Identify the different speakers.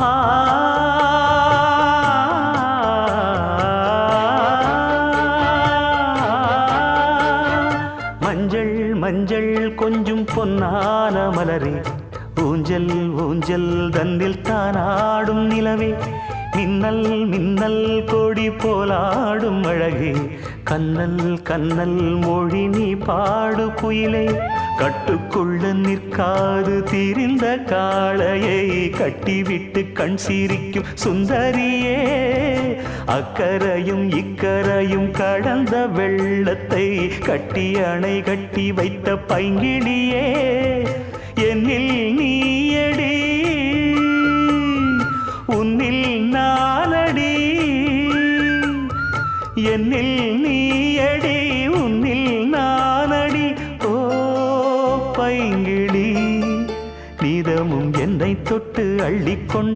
Speaker 1: ஆ மஞ்சள் மஞ்சள் கொஞ்சம் பொன்னான மலரே ஊஞ்சல் ஊஞ்சல் தன்னில் தானாடும் நிலவே மின்னல் மின்னல் கொடி போலாடும் அழகே கண்ணல் கண்ணல் மொழி நீ பாடு குயிலே கட்டுக்குள்ள நிற்காது திரிந்த காளையை கட்டிவிட்டு கண் சிரிக்கும் சுந்தரியே அக்கரையும் இக்கரையும் கடந்த வெள்ளத்தை கட்டி அணை கட்டி வைத்த பைங்கிளியே என்னில் நீயடி உன்னில் நானடி என்னில் நீயடி உன்னில் நானடி ஓ பைங்கிளி நீதமும் என்னை தொட்டு அள்ளிக்கொண்டு